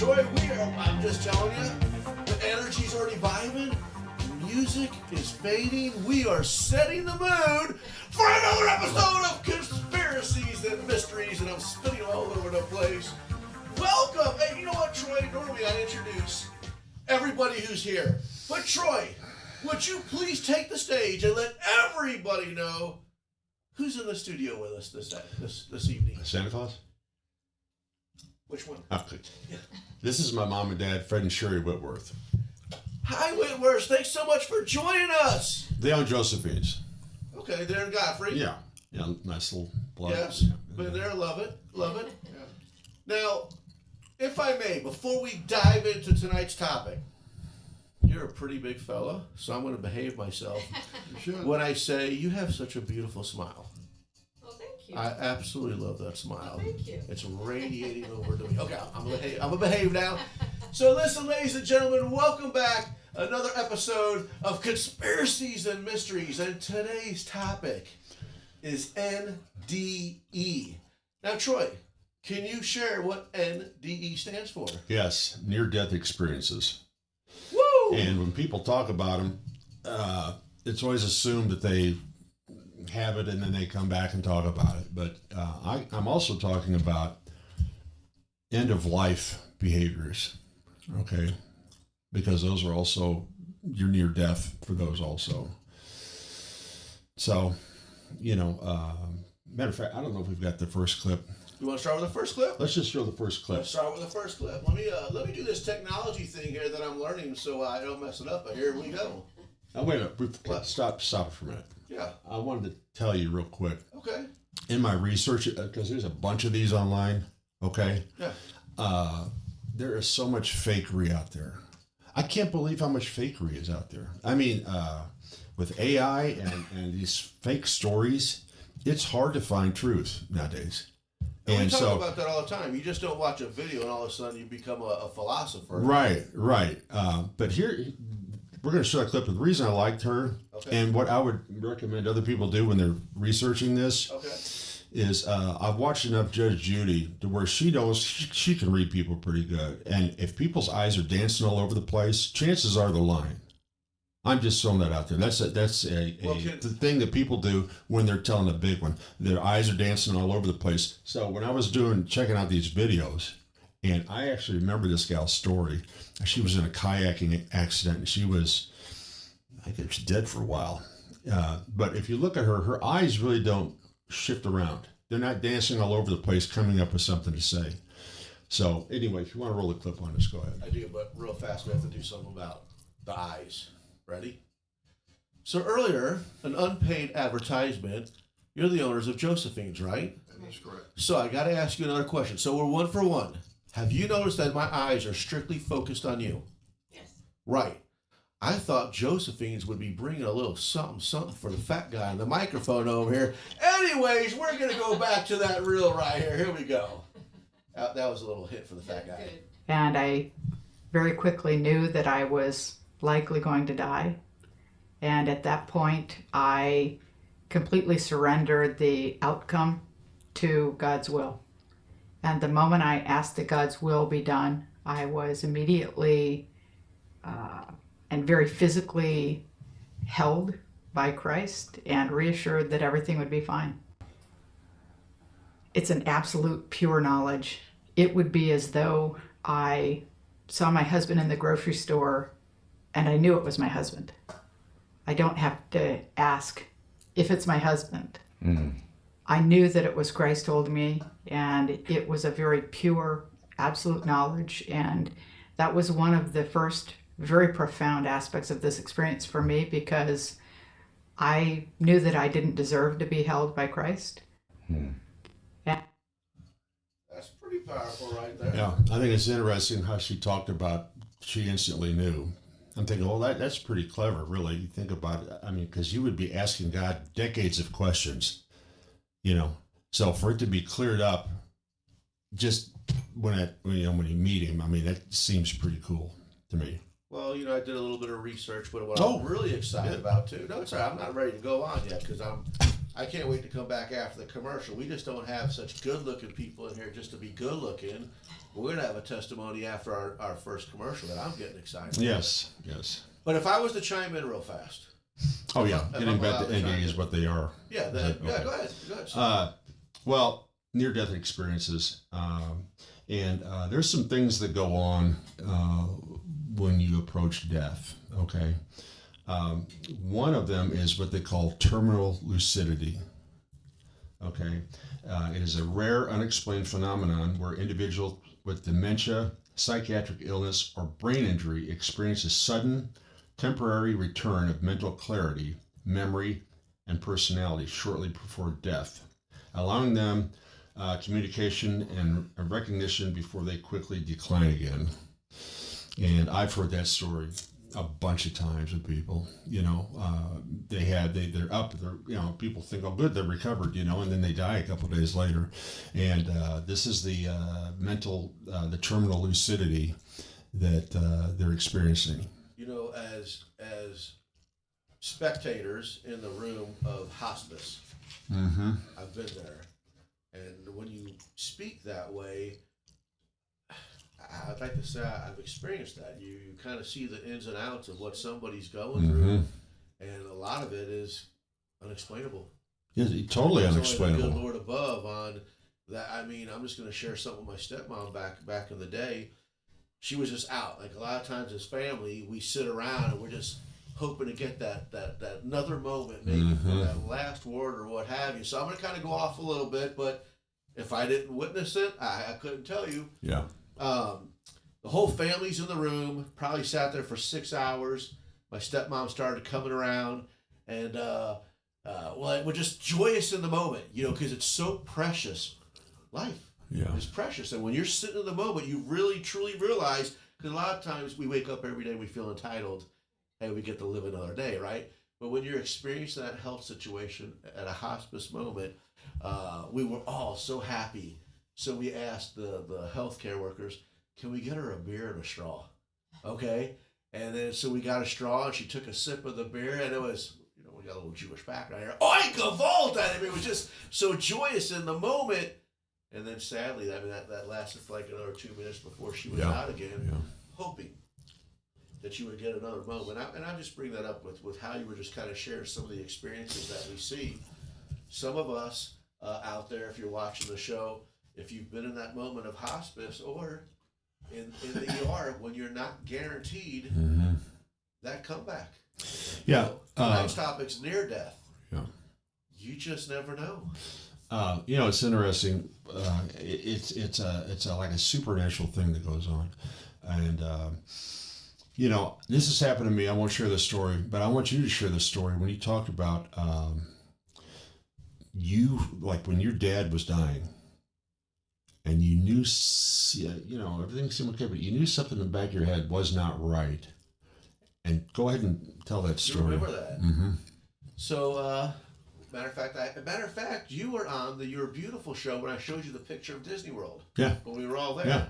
Troy, I'm just telling you, the energy's already vibing. Music is fading. We are setting the mood for another episode of Conspiracies and Mysteries, and I'm spinning all over the place. Welcome. Hey, you know what, Troy? Normally I introduce everybody who's here. But Troy, would you please take the stage and let everybody know who's in the studio with us this evening? Santa Claus? Which one? Okay. This is my mom and dad, Fred and Sherry Whitworth. Hi, Whitworth. Thanks so much for joining us. They own Josephine's. Okay, they're in Godfrey. Yeah. Yeah, nice little block. Yes, been there, love it. Yeah. Now, if I may, before we dive into tonight's topic, you're a pretty big fella, so I'm going to behave myself when I say you have such a beautiful smile. Well, thank you. I absolutely love that smile. Well, thank you. It's radiating over to me. Okay, I'm gonna behave now. So listen, ladies and gentlemen, welcome back. Another episode of Conspiracies and Mysteries, and today's topic is NDE. Now, Troy, can you share what NDE stands for? Yes, near-death experiences. Woo! And when people talk about them, it's always assumed that they have it and then they come back and talk about it. But I'm also talking about end-of-life behaviors, okay? Because those are also, you're near death for those also. So, matter of fact, I don't know if we've got the first clip. You want to start with the first clip? Let's just show the first clip. Let's start with the first clip. Let me do this technology thing here that I'm learning so I don't mess it up. But here we go. Now, wait a minute. Stop it for a minute. Yeah. I wanted to tell you real quick. Okay. In my research, because there's a bunch of these online, okay? Yeah. There is so much fakery out there. I can't believe how much fakery is out there. I mean, with AI and these fake stories, it's hard to find truth nowadays. And we talk about that all the time. You just don't watch a video and all of a sudden you become a philosopher. Right. But here, we're going to show a clip. The reason I liked her and what I would recommend other people do when they're researching this is I've watched enough Judge Judy to where she knows she can read people pretty good. And if people's eyes are dancing all over the place, chances are they're lying. I'm just throwing that out there. That's the thing that people do when they're telling a big one. Their eyes are dancing all over the place. So when I was checking out these videos, and I actually remember this gal's story. She was in a kayaking accident, and I think she's dead for a while. But if you look at her eyes really don't shift around. They're not dancing all over the place, coming up with something to say. So anyway, if you want to roll the clip on this, go ahead. I do, but real fast, we have to do something about the eyes. Ready? So earlier, an unpaid advertisement. You're the owners of Josephine's, right? That is correct. So I got to ask you another question. So we're one for one. Have you noticed that my eyes are strictly focused on you? Yes. Right. I thought Josephine's would be bringing a little something for the fat guy on the microphone over here. Anyways, we're going to go back to that reel right here. Here we go. That was a little hit for the fat guy. Good. And I very quickly knew that I was likely going to die. And at that point, I completely surrendered the outcome to God's will. And the moment I asked that God's will be done, I was immediately and very physically held by Christ and reassured that everything would be fine. It's an absolute pure knowledge. It would be as though I saw my husband in the grocery store and I knew it was my husband. I don't have to ask if it's my husband. Mm-hmm. I knew that it was Christ holding me, and it was a very pure, absolute knowledge. And that was one of the first very profound aspects of this experience for me, because I knew that I didn't deserve to be held by Christ. That's pretty powerful right there. Yeah, I think it's interesting how she talked about she instantly knew. I'm thinking, well, that's pretty clever, really. You think about it. I mean, because you would be asking God decades of questions, So for it to be cleared up, just when you meet him, I mean, that seems pretty cool to me. Well, I did a little bit of research, but what I'm really excited about too. No, it's all right. I'm not ready to go on yet because I'm I can't wait to come back after the commercial. We just don't have such good-looking people in here just to be good-looking. We're going to have a testimony after our first commercial that I'm getting excited about. Yes. But if I was to chime in real fast. Oh, yeah. Getting back to ending is what they are. Yeah, okay. Go ahead. Well, near-death experiences. And there's some things that go on when you approach death, okay? One of them is what they call terminal lucidity, okay? It is a rare, unexplained phenomenon where individuals with dementia, psychiatric illness, or brain injury experience a sudden, temporary return of mental clarity, memory, and personality shortly before death, allowing them communication and recognition before they quickly decline again. And I've heard that story a bunch of times with people. They're up. People think, oh, good, they're recovered. And then they die a couple of days later. And this is the the terminal lucidity that they're experiencing. As spectators in the room of hospice, I've been there. And when you speak that way, I'd like to say I've experienced that. You kind of see the ins and outs of what somebody's going through, and a lot of it is unexplainable. Yeah, totally unexplainable. The good Lord above on that. I mean, I'm just going to share something with my stepmom back in the day. She was just out. Like a lot of times as family, we sit around and we're just hoping to get that another moment, maybe for that last word or what have you. So I'm going to kind of go off a little bit, but if I didn't witness it, I couldn't tell you. Yeah. The whole family's in the room, probably sat there for 6 hours. My stepmom started coming around, and we're just joyous in the moment, because it's so precious. Life is precious, and when you're sitting in the moment, you really, truly realize, because a lot of times we wake up every day, we feel entitled, and we get to live another day, right? But when you're experiencing that health situation at a hospice moment, we were all so happy. So we asked the healthcare workers, can we get her a beer and a straw? Okay. And then so we got a straw, and she took a sip of the beer, and it was, we got a little Jewish background here. Oink Gavalt! I mean, it was just so joyous in the moment. And then sadly, that lasted for like another 2 minutes before she was out again, hoping that you would get another moment. And I just bring that up with how you were just kind of sharing some of the experiences that we see. Some of us out there, if you're watching the show, if you've been in that moment of hospice or in the ER when you're not guaranteed that comeback. Yeah. Tonight's topic's near death. Yeah. You just never know. It's interesting. It's like a supernatural thing that goes on, and this has happened to me. I won't share the story, but I want you to share the story when you talked about when your dad was dying, and you knew, everything seemed okay, but you knew something in the back of your head was not right. And go ahead and tell that story. You remember that? So. Matter of fact, you were on the Your Beautiful show when I showed you the picture of Disney World. Yeah. When we were all there. Yeah.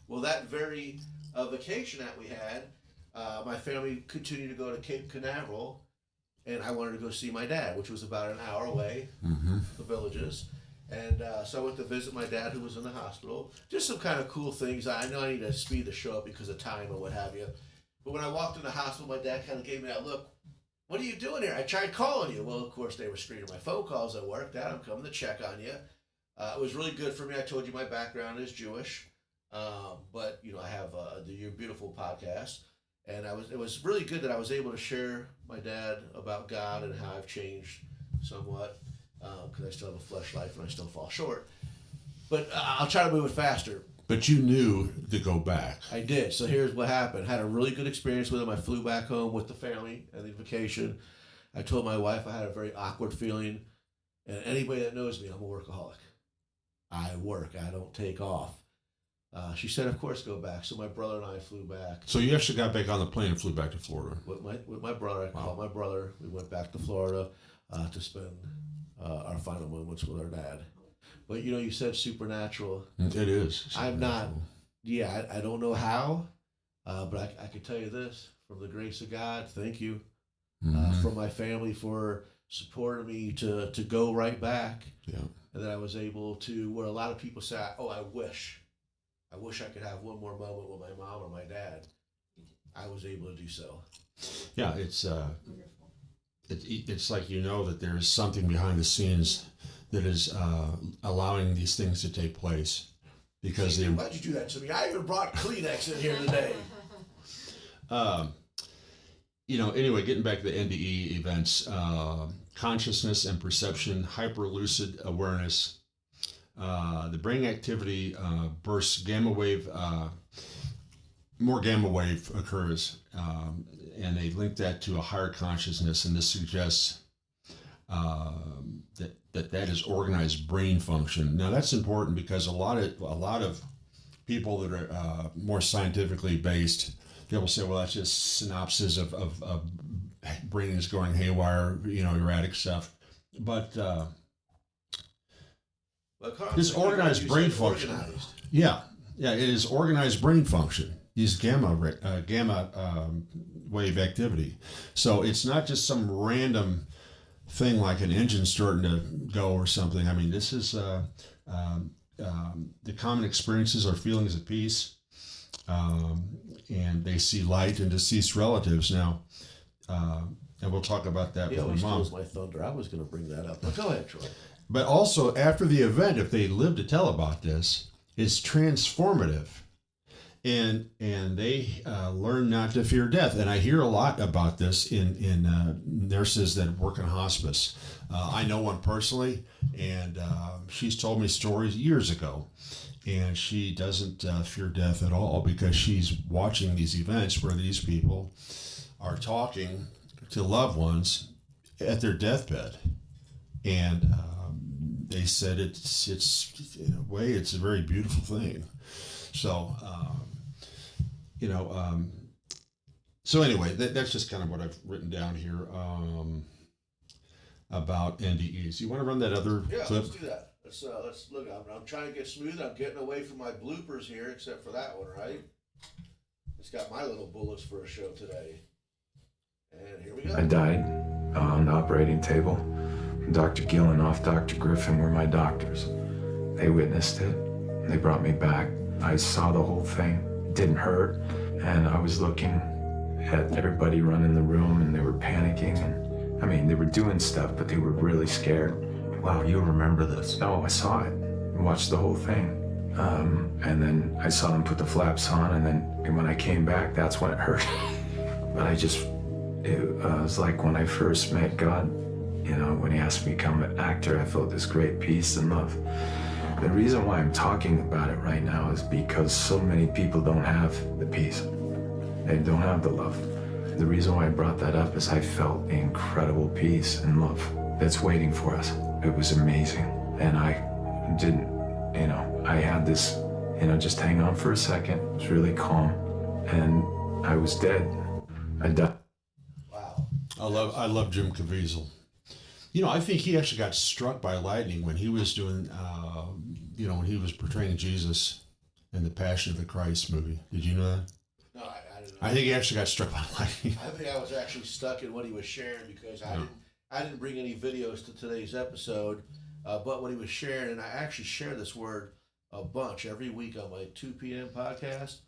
Well, that very vacation that we had, my family continued to go to Cape Canaveral, and I wanted to go see my dad, which was about an hour away, the villages. And so I went to visit my dad, who was in the hospital. Just some kind of cool things. I know I need to speed the show up because of time and what have you. But when I walked in the hospital, my dad kind of gave me that look. What are you doing here? I tried calling you. Well, of course, they were screening my phone calls at work. Dad, I'm coming to check on you. It was really good for me. I told you my background is Jewish. But, I have the Your Beautiful podcast. And it was really good that I was able to share my dad about God and how I've changed somewhat. Because I still have a flesh life and I still fall short. But I'll try to move it faster. But you knew to go back. I did. So here's what happened. Had a really good experience with him. I flew back home with the family and the vacation. I told my wife I had a very awkward feeling. And anybody that knows me, I'm a workaholic. I work. I don't take off. She said, of course, go back. So my brother and I flew back. So you actually got back on the plane and flew back to Florida. With my brother. I called my brother. We went back to Florida to spend our final moments with our dad. But you said supernatural. It is. I'm not. Yeah, I don't know how, but I can tell you this: from the grace of God, thank you, from my family for supported me to go right back. Yeah. And then I was able to, where a lot of people say, oh, I wish I could have one more moment with my mom or my dad. I was able to do so. Yeah, it's like that there is something behind the scenes that is allowing these things to take place. Because why'd you do that to me? I even brought Kleenex in here today. Anyway, getting back to the NDE events, consciousness and perception, hyperlucid awareness, the brain activity bursts gamma wave, more gamma wave occurs, and they link that to a higher consciousness, and this suggests that is organized brain function. Now that's important because a lot of people that are more scientifically based, they will say, well, that's just synopsis of brain is going haywire, erratic stuff. But this organized brain function. Yeah, it is organized brain function. These gamma wave activity. So it's not just some random thing like an engine starting to go or something. I mean, this is the common experiences are feelings of peace, and they see light and deceased relatives. Now, and we'll talk about that with my mom. My thunder. I was going to bring that up. But go ahead, Troy. But also after the event, if they live to tell about this, it's transformative. And they learn not to fear death. And I hear a lot about this in nurses that work in hospice. I know one personally, and she's told me stories years ago. And she doesn't fear death at all because she's watching these events where these people are talking to loved ones at their deathbed. And they said it's in a way, it's a very beautiful thing. So, so anyway, that's just kind of what I've written down here about NDEs. You want to run that other clip? Yeah, let's do that. Let's look. I'm trying to get smooth. I'm getting away from my bloopers here, except for that one, right? It's got my little bullets for a show today. And here we go. I died on the operating table. Dr. Gillenoff, Dr. Griffin were my doctors. They witnessed it. They brought me back. I saw the whole thing. It didn't hurt. And I was looking at everybody running the room, and they were panicking. And I mean, they were doing stuff, but they were really scared. Wow, you remember this? Oh, I saw it. I watched the whole thing. And then I saw them put the flaps on, and then when I came back, that's when it hurt. But it was like when I first met God, when he asked me to become an actor, I felt this great peace and love. The reason why I'm talking about it right now is because so many people don't have the peace. They don't have the love. The reason why I brought that up is I felt incredible peace and love that's waiting for us. It was amazing. And I didn't, I had this, just hang on for a second. It was really calm. And I was dead. I died. Wow. I love Jim Caviezel. I think he actually got struck by lightning when he was doing, when he was portraying Jesus in the Passion of the Christ movie. Did you know that? No, I didn't know. I think he actually got struck by lightning. I think I was actually stuck in what he was sharing because I didn't bring any videos to today's episode, but what he was sharing, and I actually share this word a bunch every week on my 2 p.m. podcast.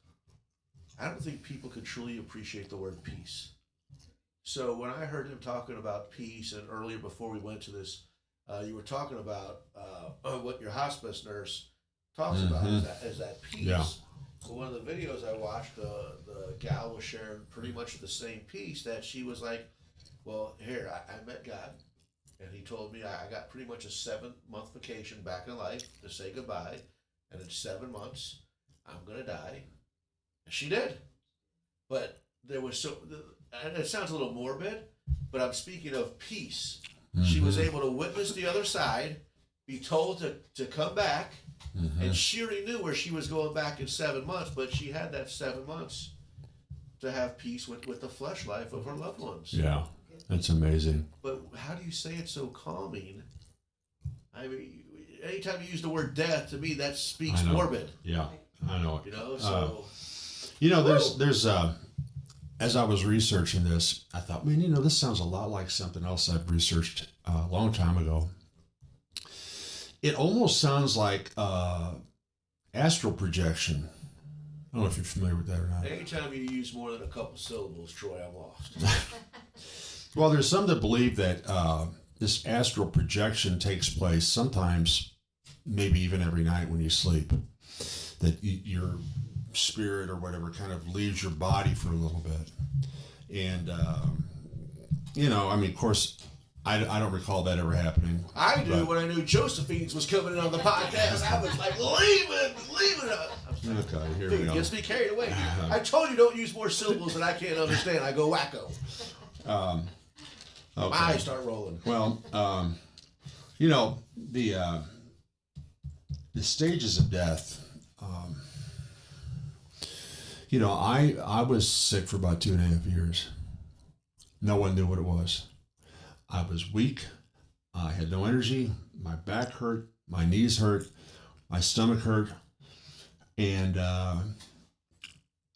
I don't think people could truly appreciate the word peace. So when I heard him talking about peace, and earlier before we went to this, you were talking about what your hospice nurse talks about is that peace. Yeah. Well, one of the videos I watched, the gal was sharing pretty much the same piece, that she was like, well, here, I met God, and he told me I got pretty much a 7-month vacation back in life to say goodbye, and in 7 months, I'm going to die. And she did. But there was and it sounds a little morbid, but I'm speaking of peace. Mm-hmm. She was able to witness the other side, be told to come back, and she already knew where she was going back in 7 months, but she had that 7 months to have peace with the flesh life of her loved ones. Yeah, that's amazing. But how do you say it's so calming? I mean, anytime you use the word death, to me, that speaks morbid. Yeah, I know. So... there's as I was researching this, I thought, man, this sounds a lot like something else I've researched a long time ago. It almost sounds like astral projection. I don't know if you're familiar with that or not. Anytime you use more than a couple syllables, Troy, I'm lost. Well, there's some that believe that this astral projection takes place sometimes, maybe even every night when you sleep. That your spirit or whatever kind of leaves your body for a little bit. And, of course, I don't recall that ever happening. I do. When I knew Josephine's was coming in on the podcast, I was like, leave it. Okay, here we Dude, go. gets me carried away. I told you don't use more syllables that I can't understand. I go wacko. Okay. My eyes start rolling. Well, the stages of death. I was sick for about 2.5 years. No one knew what it was. I was weak. I had no energy. My back hurt. My knees hurt. My stomach hurt. And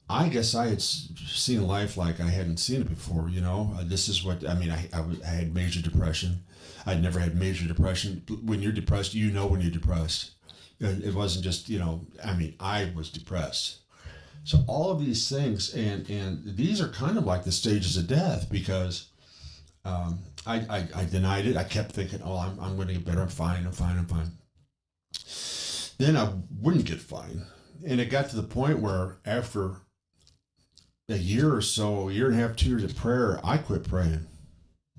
I guess I had seen life like I hadn't seen it before, This is what, I had major depression. I'd never had major depression. When you're depressed, when you're depressed. It wasn't just, I was depressed. So all of these things, and these are kind of like the stages of death, because I denied it. I kept thinking, I'm going to get better. I'm fine. Then I wouldn't get fine. And it got to the point where after a year or so, 1.5 years, 2 years of prayer, I quit praying.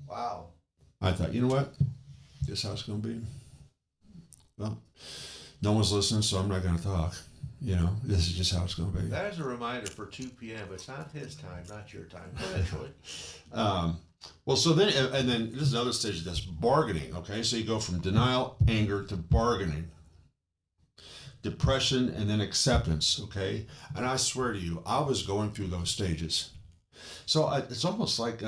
Wow. I thought, you know what? This is how it's going to be. Well, no one's listening, so I'm not going to talk. This is just how it's going to be. That is a reminder for 2 p.m. It's not his time, not your time. Go ahead, Troy. Well, so then, and then this is another stage of this, bargaining, okay? So you go from denial, anger, to bargaining. Depression, and then acceptance, okay? And I swear to you, I was going through those stages. So it's almost like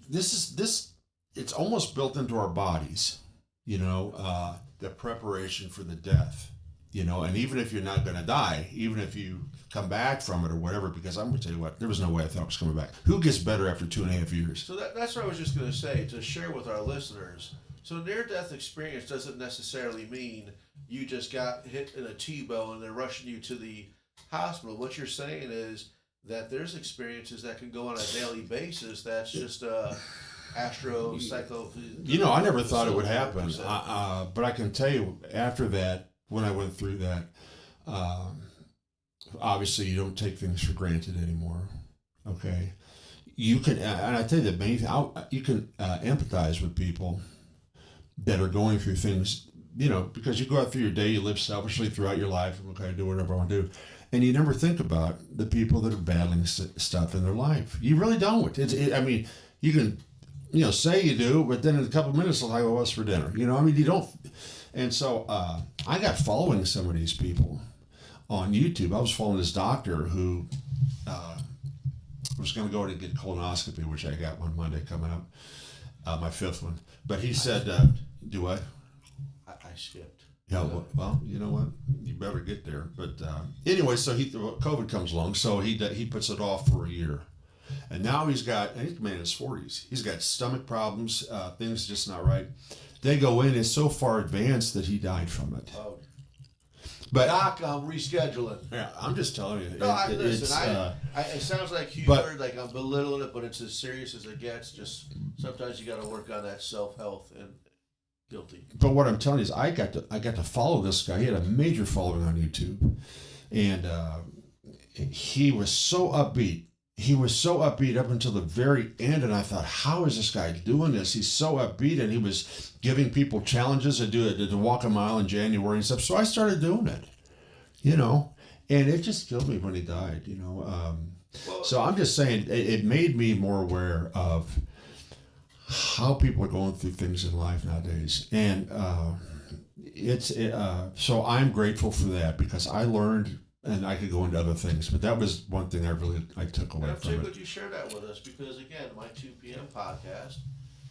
it's almost built into our bodies, the preparation for the death, and even if you're not going to die, even if you come back from it or whatever, because I'm going to tell you what, there was no way I thought I was coming back. Who gets better after 2.5 years? So that's what I was just going to say, to share with our listeners. So near-death experience doesn't necessarily mean you just got hit in a T-bone and they're rushing you to the hospital. What you're saying is that there's experiences that can go on a daily basis. That's just astro-psycho. I never thought it would happen. But I can tell you, after that, when I went through that, obviously you don't take things for granted anymore. Okay, you can, and I tell you the main thing, you can empathize with people that are going through things, because you go out through your day, you live selfishly throughout your life, and okay, do whatever I want to do, and you never think about the people that are battling stuff in their life. You really don't. You can, say you do, but then in a couple of minutes, it's like, well, what's for dinner? You don't. And so I got following some of these people on YouTube. I was following this doctor who was going to go in and get colonoscopy, which I got one Monday coming up, my 5th one. But he said, do what? I skipped. Yeah, well, you know what? You better get there. But anyway, so COVID comes along, so he puts it off for a year. And now he's a man in his 40s. He's got stomach problems, things just not right. They go in, it's so far advanced that he died from it. Oh. But Doc, I'm rescheduling. Yeah, I'm just telling you. No, listen, it sounds like humor, like I'm belittling it, but it's as serious as it gets. Just sometimes you got to work on that self-health and guilty. But what I'm telling you is I got to follow this guy. He had a major following on YouTube. And he was so upbeat. He was so upbeat up until the very end, and I thought, how is this guy doing this? He's so upbeat, and he was giving people challenges to walk a mile in January and stuff. So I started doing it, and it just killed me when he died, So I'm just saying, it made me more aware of how people are going through things in life nowadays, and so I'm grateful for that, because I learned. And I could go into other things, but that was one thing I took away from it. I'm glad you share that with us, because again, my 2 p.m. podcast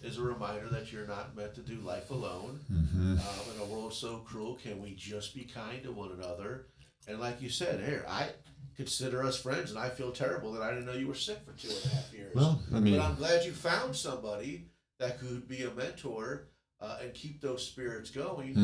is a reminder that you're not meant to do life alone. Mm-hmm. In a world so cruel, can we just be kind to one another? And like you said, here, I consider us friends, and I feel terrible that I didn't know you were sick for 2.5 years. Well, but I'm glad you found somebody that could be a mentor and keep those spirits going.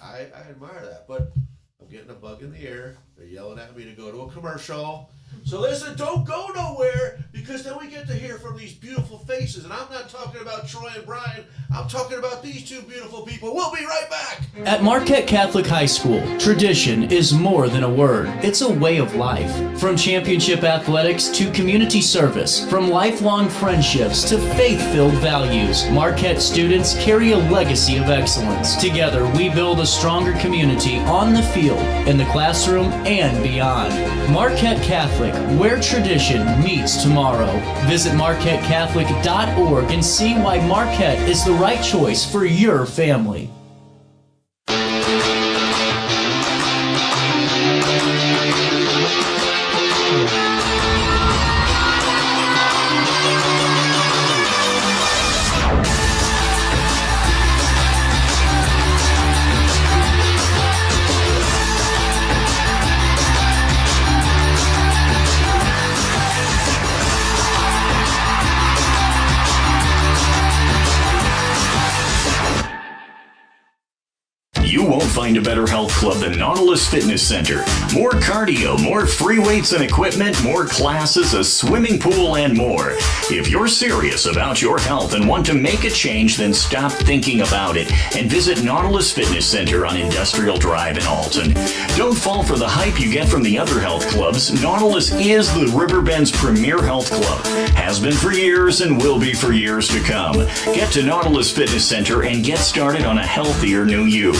I admire that. But I'm getting a bug in the ear. They're yelling at me to go to a commercial. So listen, don't go nowhere, because then we get to hear from these beautiful faces. And I'm not talking about Troy and Brian. I'm talking about these two beautiful people. We'll be right back. At Marquette Catholic High School, tradition is more than a word. It's a way of life. From championship athletics to community service, from lifelong friendships to faith-filled values, Marquette students carry a legacy of excellence. Together, we build a stronger community on the field, in the classroom, and beyond. Marquette Catholic, where tradition meets tomorrow. Visit MarquetteCatholic.org and see why Marquette is the right choice for your family. You won't find a better health club than Nautilus Fitness Center. More cardio, more free weights and equipment, more classes, a swimming pool, and more. If you're serious about your health and want to make a change, then stop thinking about it and visit Nautilus Fitness Center on Industrial Drive in Alton. Don't fall for the hype you get from the other health clubs. Nautilus is the Riverbend's premier health club. Has been for years and will be for years to come. Get to Nautilus Fitness Center and get started on a healthier new you.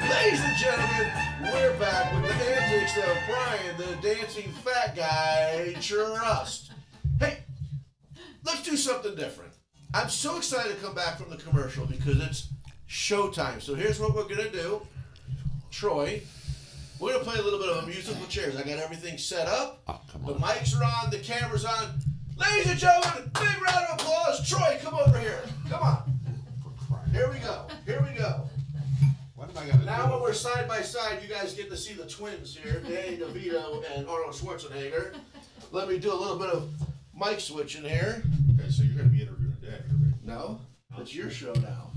Ladies and gentlemen, we're back with the antics of Brian, the dancing fat guy, trust. Hey, let's do something different. I'm so excited to come back from the commercial because it's showtime. So here's what we're going to do. Troy, we're going to play a little bit of a musical chairs. I got everything set up. The mics are on, the camera's on. Ladies and gentlemen, big round of applause. Troy, come over here. Come on. Here we go. Here we go. Now when we're side by side, you guys get to see the twins here, Danny DeVito and Arnold Schwarzenegger. Let me do a little bit of mic switching here. Okay, so you're going to be interviewing Dad here, right? No, it's your show now.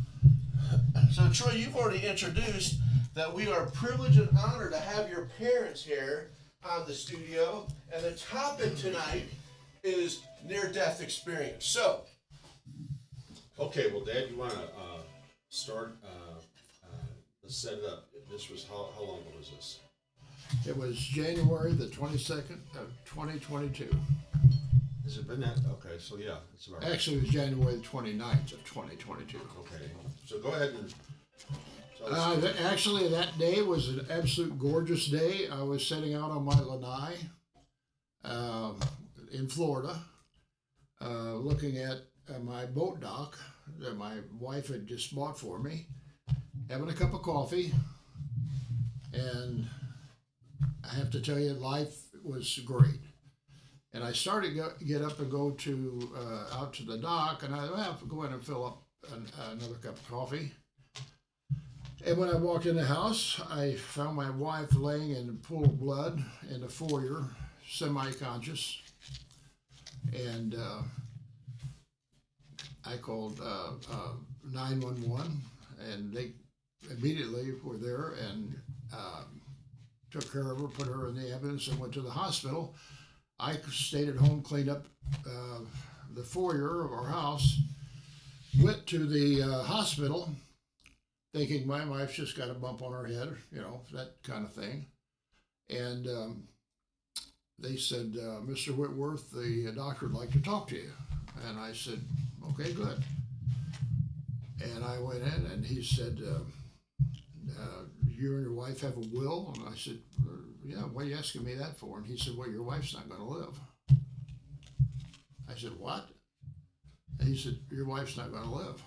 So Troy, you've already introduced that we are privileged and honored to have your parents here on the studio, and the topic tonight is near-death experience. So, Okay, well, Dad, you want to start? Let's set it up. This was how long ago was this? It was January the 22nd of 2022. Has it been that? Okay, so yeah, it's about. Actually, it was January the 29th of 2022. Okay, so go ahead and. So Actually, that day was an absolute gorgeous day. I was setting out on my lanai in Florida, looking at my boat dock that my wife had just bought for me, having a cup of coffee, and I have to tell you, life was great. And I started to get up and go to out to the dock, and I have to go in and fill up another cup of coffee. And when I walked in the house, I found my wife laying in a pool of blood in the foyer, semi-conscious. And I called 911, and they immediately were there and took care of her, put her in the ambulance, and went to the hospital. I stayed at home, cleaned up the foyer of our house, went to the hospital, thinking my wife's just got a bump on her head, you know, that kind of thing. And they said, Mr. Whitworth, the doctor would like to talk to you. And I said, okay, good. And I went in, and he said, you and your wife have a will? And I said, yeah, what are you asking me that for? And he said, well, your wife's not going to live. I said, what? And he said, your wife's not going to live.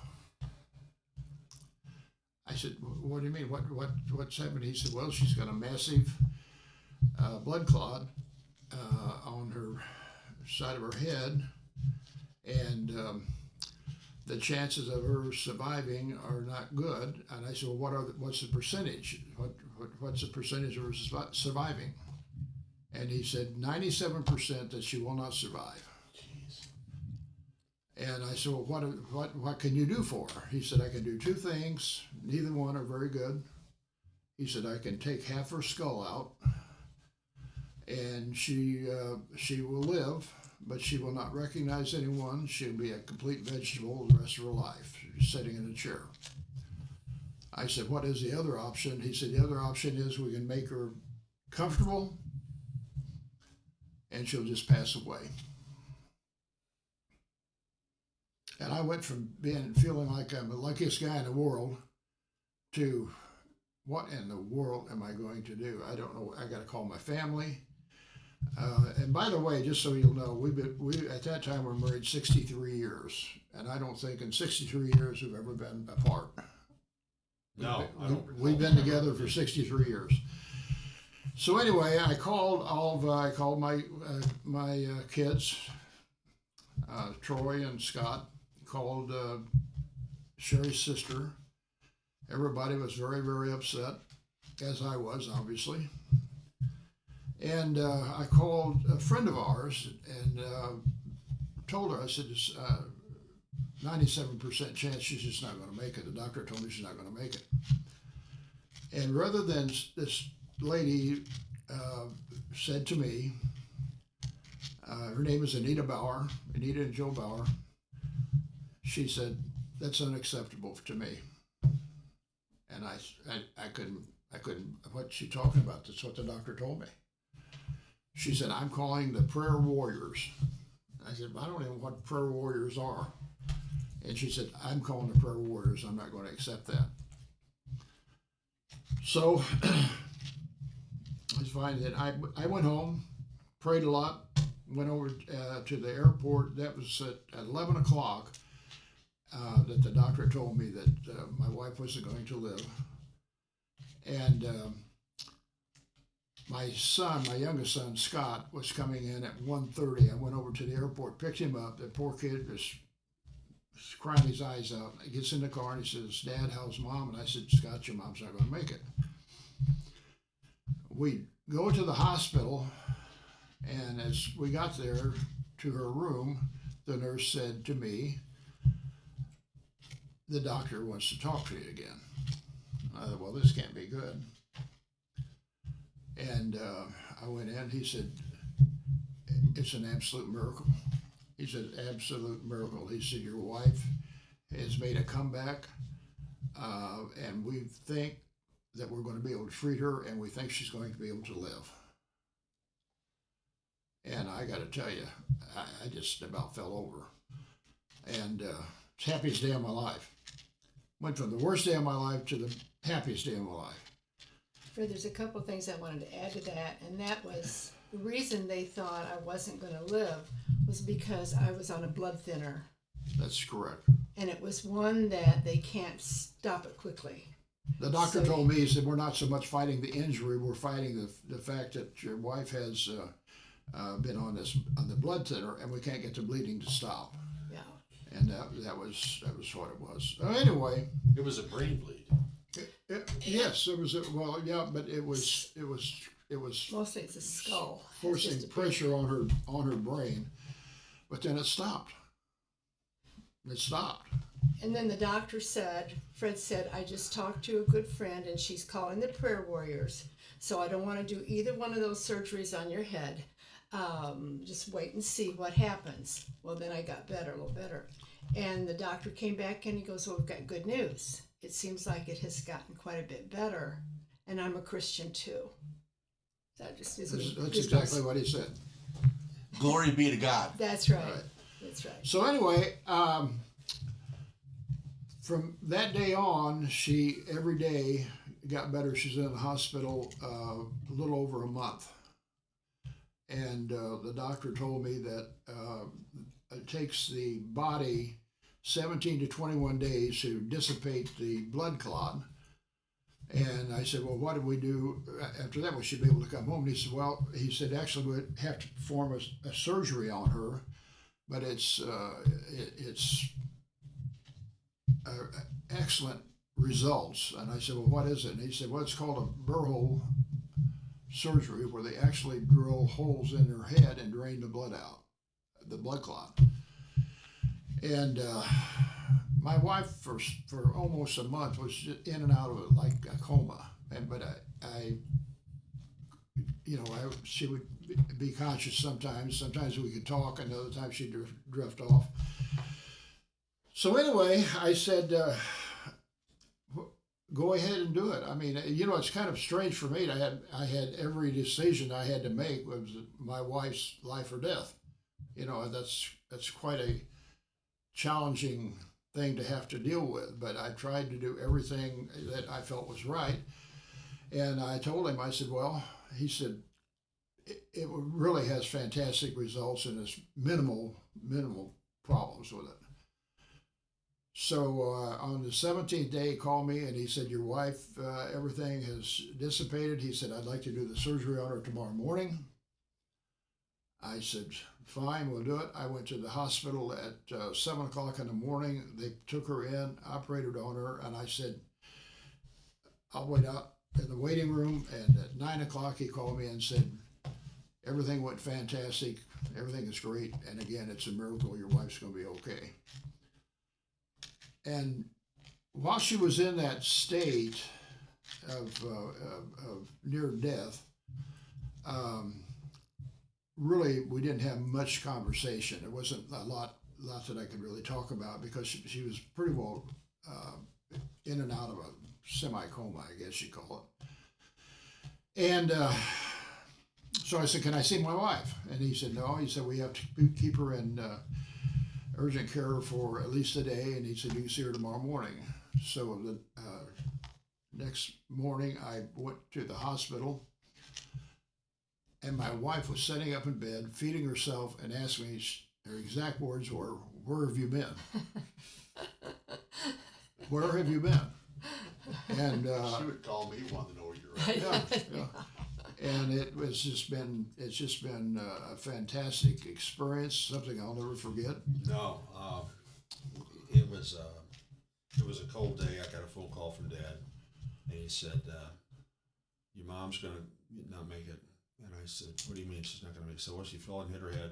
I said, what do you mean? What's happened? He said, well, she's got a massive blood clot on her side of her head, and the chances of her surviving are not good. And I said, well, what's the percentage? What's the percentage of her surviving? And he said 97% that she will not survive. And I said, well, what can you do for her? He said, I can do two things. Neither one are very good. He said, I can take half her skull out, and she will live, but she will not recognize anyone. She'll be a complete vegetable the rest of her life, sitting in a chair. I said, what is the other option? He said, the other option is we can make her comfortable, and she'll just pass away. And I went from feeling like I'm the luckiest guy in the world to what in the world am I going to do? I don't know. I got to call my family. And by the way, just so you'll know, we at that time were married 63 years, and I don't think in 63 years we've ever been apart. No, we've been together for 63 years. So anyway, I called my kids, Troy and Scott. Called Sherry's sister. Everybody was very, very upset, as I was, obviously. And I called a friend of ours and told her, I said, 97% chance she's just not going to make it. The doctor told me she's not going to make it. And rather than this lady said to me, her name is Anita and Joe Bauer. She said, that's unacceptable to me. And I couldn't, what's she talking about? That's what the doctor told me. She said, I'm calling the prayer warriors. I said, I don't even know what prayer warriors are. And she said, I'm calling the prayer warriors. I'm not going to accept that. So I find that I went home, prayed a lot, went over to the airport. That was at 11 o'clock. That the doctor told me that my wife wasn't going to live. And my youngest son, Scott, was coming in at 1:30. I went over to the airport, picked him up. The poor kid was crying his eyes out. He gets in the car and he says, Dad, how's Mom? And I said, Scott, your mom's not going to make it. We go to the hospital, and as we got there to her room, the nurse said to me, the doctor wants to talk to you again. I thought, well, this can't be good. And I went in, he said, it's an absolute miracle. He said, absolute miracle. He said, your wife has made a comeback, and we think that we're going to be able to treat her, and we think she's going to be able to live. And I got to tell you, I just about fell over. And it's the happiest day of my life. Went from the worst day of my life to the happiest day of my life. Fred, there's a couple of things I wanted to add to that, and that was the reason they thought I wasn't going to live was because I was on a blood thinner. That's correct. And it was one that they can't stop it quickly. The doctor told me, he said, we're not so much fighting the injury, we're fighting the fact that your wife has been on the blood thinner, and we can't get the bleeding to stop. Yeah. And that was what it was. Anyway, it was a brain bleed. Yes, it was. But it was mostly it's a skull forcing pressure on her brain, but then it stopped. It stopped. And then the doctor said, Fred said, I just talked to a good friend, and she's calling the prayer warriors. So I don't want to do either one of those surgeries on your head. Just wait and see what happens. Well, then I got better, a little better. And the doctor came back and he goes, well, we've got good news. It seems like it has gotten quite a bit better, and I'm a Christian too. That just is. That's exactly what he said. Glory be to God. That's right. That's right. So anyway, from that day on, she every day got better. She's in the hospital a little over a month. And the doctor told me that it takes the body 17 to 21 days to dissipate the blood clot. And I said, well, what did we do after that? We should be able to come home. And he said, actually, we'd have to perform a surgery on her but it's excellent results. And I said, well, what is it? And he said, well, it's called a burr hole surgery, where they actually drill holes in their head and drain the blood out, the blood clot. And my wife for almost a month was just in and out of it like a coma. But she would be conscious sometimes. Sometimes we could talk, and other times she'd drift off. So anyway, I said, go ahead and do it. I mean, it's kind of strange for me. I had every decision I had to make was my wife's life or death. That's quite a challenging thing to have to deal with. But I tried to do everything that I felt was right. And I told him, I said, well, he said, it really has fantastic results and there's minimal problems with it. So on the 17th day, he called me and he said, your wife, everything has dissipated. He said, I'd like to do the surgery on her tomorrow morning. I said, fine, we'll do it. I went to the hospital at 7 o'clock in the morning. They took her in, operated on her, and I said, I'll wait out in the waiting room. And at 9 o'clock, he called me and said, everything went fantastic. Everything is great. And again, it's a miracle. Your wife's going to be okay. And while she was in that state of near death, really we didn't have much conversation. There wasn't a lot that I could really talk about because she was pretty well in and out of a semi-coma, I guess you call it. And so I said, can I see my wife? And he said, no. He said, we have to keep her in urgent care for at least a day, and he said, you can see her tomorrow morning. So the next morning, I went to the hospital, and my wife was sitting up in bed, feeding herself, and asked me, her exact words were, where have you been? Where have you been? And she would call me, wanting to know where you're at. yeah. And it's just been a fantastic experience, something I'll never forget. No, it was a cold day. I got a phone call from Dad, and he said, your mom's going to not make it. And I said, what do you mean she's not going to make it? So, well, she fell and hit her head,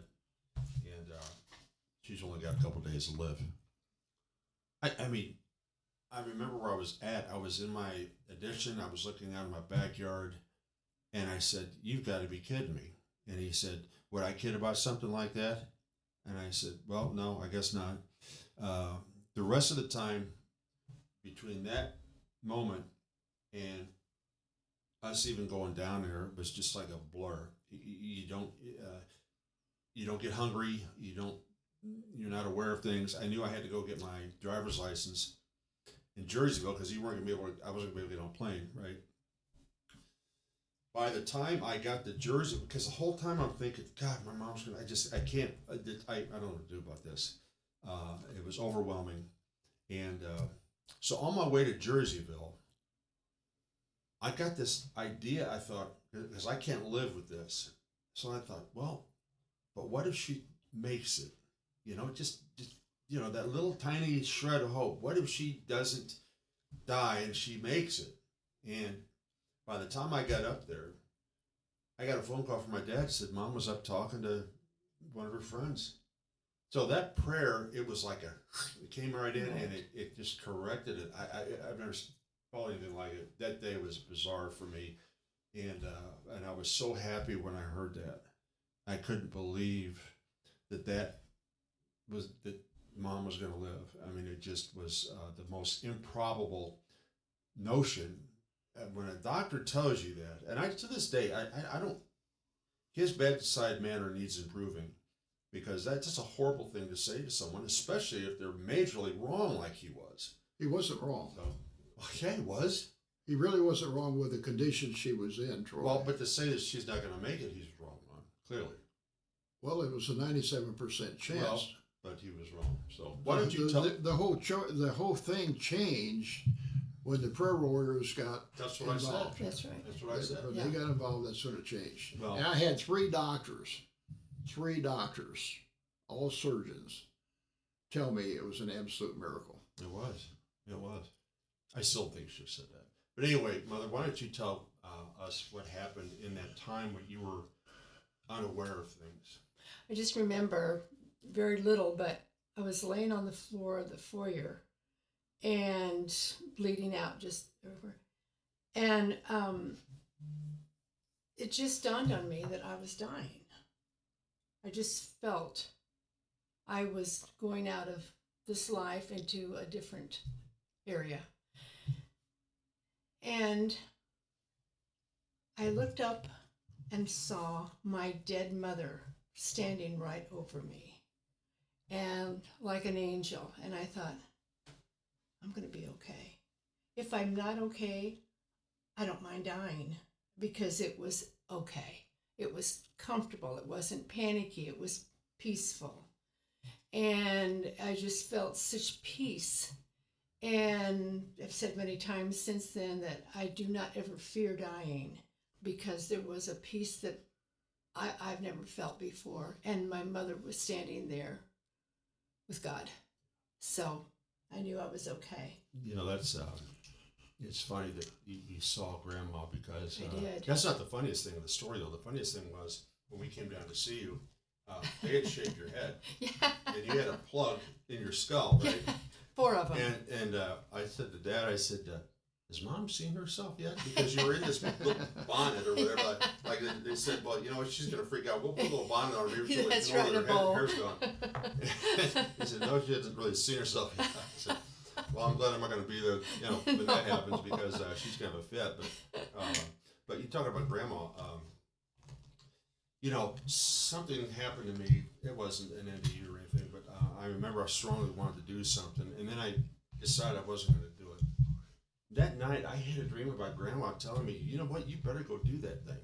and she's only got a couple days to live. I mean, I remember where I was at. I was in my addition. I was looking out in my backyard, and I said, you've got to be kidding me. And he said, would I kid about something like that? And I said, well, no, I guess not. The rest of the time between that moment and us even going down there was just like a blur. You don't get hungry. You're not aware of things. I knew I had to go get my driver's license in Jerseyville because I wasn't going to be able to get on a plane, right? By the time I got to Jersey, because the whole time I'm thinking, God, my mom's gonna, I can't, I don't know what to do about this. It was overwhelming. And so on my way to Jerseyville, I got this idea, I thought, because I can't live with this. So I thought, well, but what if she makes it? Just that little tiny shred of hope. What if she doesn't die and she makes it? And by the time I got up there, I got a phone call from my dad. Said Mom was up talking to one of her friends. So that prayer, it was like it came right in and it just corrected it. I've never felt anything like it. That day was bizarre for me, and I was so happy when I heard that. I couldn't believe that Mom was going to live. I mean, it just was the most improbable notion. When a doctor tells you that, and to this day, I don't, his bedside manner needs improving, because that's just a horrible thing to say to someone, especially if they're majorly wrong like he was. He wasn't wrong. So, yeah, he was. He really wasn't wrong with the condition she was in, Troy. Well, but to say that she's not going to make it, he's wrong on, clearly. Well, it was a 97% chance. Well, but he was wrong. So why don't you tell the whole thing changed when the prayer warriors got That's what involved. I said. That's right. That's what I said. When they got involved, that sort of changed. Well, and I had three doctors all surgeons tell me it was an absolute miracle. It was. It was. I still think she said that. But anyway, Mother, why don't you tell us what happened in that time when you were unaware of things? I just remember very little, but I was laying on the floor of the foyer and bleeding out just everywhere. And it just dawned on me that I was dying. I just felt I was going out of this life into a different area. And I looked up and saw my dead mother standing right over me, and like an angel. And I thought, I'm going to be okay. If I'm not okay, I don't mind dying, because it was okay. It was comfortable. It wasn't panicky. It was peaceful. And I just felt such peace. And I've said many times since then that I do not ever fear dying, because there was a peace that I've never felt before. And my mother was standing there with God. So I knew I was okay. You know, that's it's funny that you saw Grandma, because I did. That's not the funniest thing of the story, though. The funniest thing was when we came down to see you, they had shaved your head. Yeah. And you had a plug in your skull, right? Yeah. 4 of them. And I said to Dad, I said, has Mom seen herself yet? Because you were in this little bonnet or whatever. Like they said, well, you know, she's going to freak out. We'll put a little bonnet on her ears so That's they know right, that a bowl. her hair's gone. He said, no, she hasn't really seen herself yet. I said, well, I'm glad I'm not going to be there, you know, when that happens, because she's going to have a fit. But you talking about Grandma, you know, something happened to me. It wasn't an NDE or anything, but I remember I strongly wanted to do something, and then I decided I wasn't going to do it. That night, I had a dream about Grandma telling me, you know what, you better go do that thing.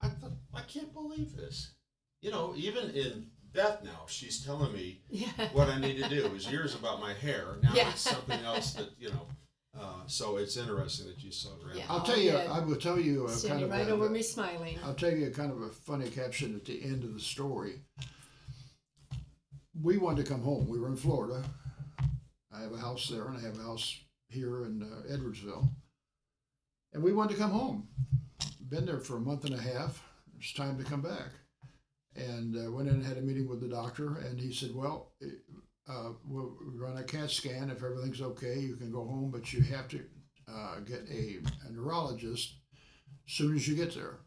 I thought, I can't believe this. You know, even in death now, she's telling me what I need to do. It was years about my hair. Now it's something else that, you know. So it's interesting that you saw Grandma. I'll tell you, I will tell you Standing right over me smiling. I'll tell you kind of a funny caption at the end of the story. We wanted to come home. We were in Florida. I have a house there, and I have a house here in Edwardsville. And we wanted to come home. Been there for a month and a half. It's time to come back. And went in and had a meeting with the doctor, and he said, well, we'll run a CAT scan. If everything's okay, you can go home, but you have to get a neurologist as soon as you get there.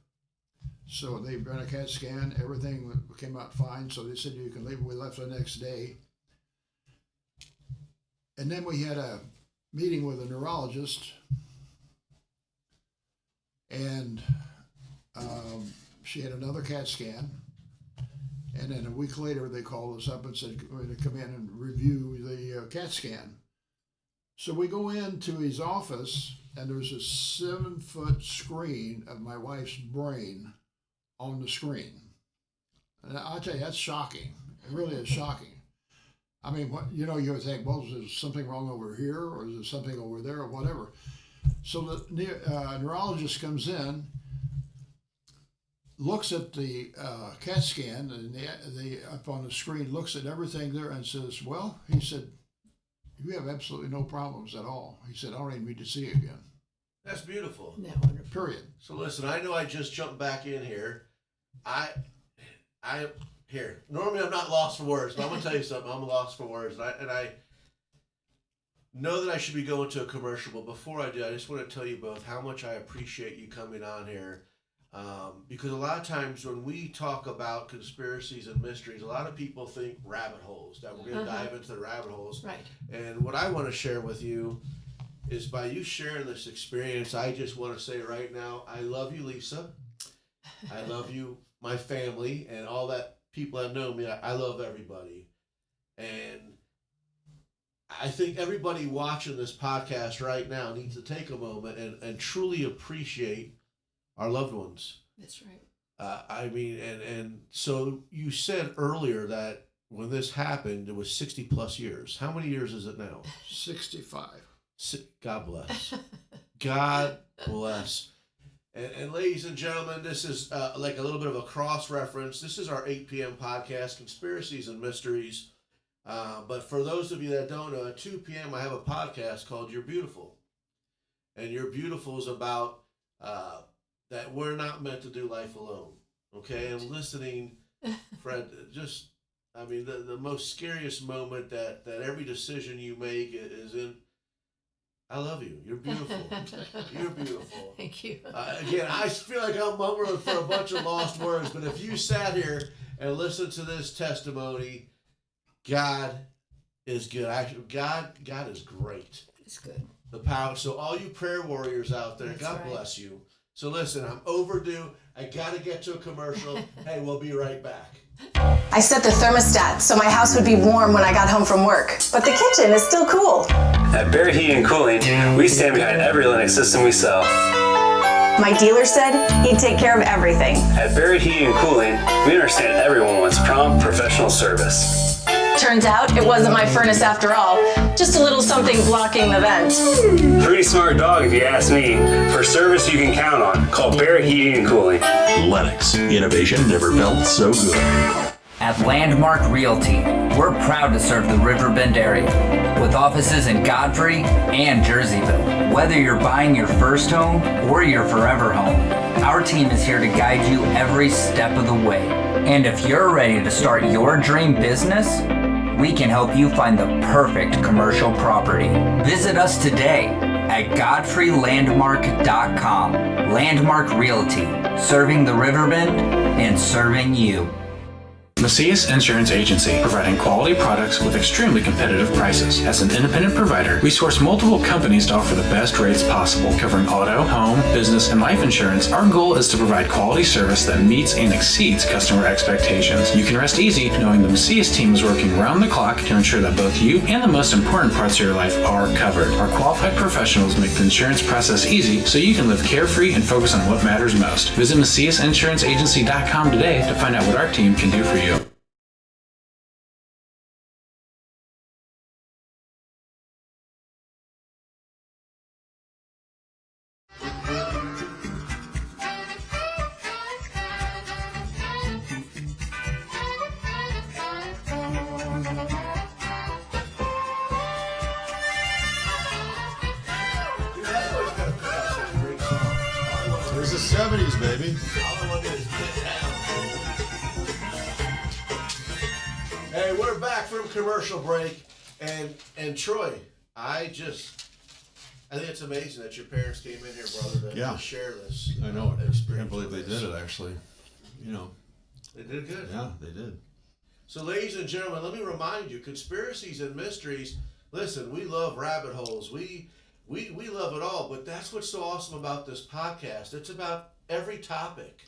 So they ran a CAT scan. Everything came out fine, so they said you can leave. We left the next day. And then we had a meeting with a neurologist, and she had another CAT scan. And then a week later, they called us up and said, we're going to come in and review the CAT scan. So we go into his office, and there's a 7-foot screen of my wife's brain on the screen. And I'll tell you, that's shocking. It really is shocking. I mean, you know, you would think, well, is there something wrong over here, or is there something over there, or whatever? So the neurologist comes in, looks at the CAT scan, and the up on the screen, looks at everything there and says, well, he said, you have absolutely no problems at all. He said, I don't even need to see you again. That's beautiful. Isn't that wonderful? Period. So listen, I know I just jumped back in here. Here. Normally I'm not lost for words, but I'm gonna tell you something. I'm lost for words, and I know that I should be going to a commercial. But before I do, I just want to tell you both how much I appreciate you coming on here, because a lot of times when we talk about conspiracies and mysteries, a lot of people think rabbit holes, that we're gonna dive into the rabbit holes. Right. And what I want to share with you is, by you sharing this experience, I just want to say right now, I love you, Lisa. I love you, my family, and all that people that know me. I love everybody. And I think everybody watching this podcast right now needs to take a moment and truly appreciate our loved ones. That's right. I mean, and so you said earlier that when this happened, it was 60 plus years. How many years is it now? 65. God bless. God bless. And ladies and gentlemen, this is like a little bit of a cross-reference. This is our 8 p.m. podcast, Conspiracies and Mysteries. But for those of you that don't know, at 2 p.m. I have a podcast called You're Beautiful. And You're Beautiful is about that we're not meant to do life alone. Okay? And listening, Fred, just, I mean, the most scariest moment that every decision you make is in, I love you. You're beautiful. You're beautiful. Thank you. Again, I feel like I'm mumbling for a bunch of lost words, but if you sat here and listened to this testimony, God is good. Actually, God is great. It's good. The power. So all you prayer warriors out there, That's God right. bless you. So listen, I'm overdue. I got to get to a commercial. Hey, we'll be right back. I set the thermostat so my house would be warm when I got home from work, but the kitchen is still cool. At Bear Heating and Cooling, we stand behind every Linux system we sell. My dealer said he'd take care of everything. At Bear Heating and Cooling, we understand everyone wants prompt, professional service. Turns out it wasn't my furnace after all, just a little something blocking the vent. Pretty smart dog if you ask me. For service you can count on, call Bear Heating and Cooling. Lennox. Innovation never felt so good. At Landmark Realty, we're proud to serve the Riverbend area with offices in Godfrey and Jerseyville. Whether you're buying your first home or your forever home, our team is here to guide you every step of the way. And if you're ready to start your dream business, we can help you find the perfect commercial property. Visit us today at godfreylandmark.com. Landmark Realty, serving the Riverbend and serving you. Macias Insurance Agency, providing quality products with extremely competitive prices. As an independent provider, we source multiple companies to offer the best rates possible, covering auto, home, business, and life insurance. Our goal is to provide quality service that meets and exceeds customer expectations. You can rest easy knowing the Macias team is working round the clock to ensure that both you and the most important parts of your life are covered. Our qualified professionals make the insurance process easy so you can live carefree and focus on what matters most. Visit MaciasInsuranceAgency.com today to find out what our team can do for you. It was the 70s, baby. Hey, we're back from commercial break, and Troy, I think it's amazing that your parents came in here, brother, to share this. I know. I experience. can't believe they did it, actually. You know. They did good. Yeah, they did. So, ladies and gentlemen, let me remind you, Conspiracies and Mysteries. Listen, we love rabbit holes. We love it all, but that's what's so awesome about this podcast. It's about every topic.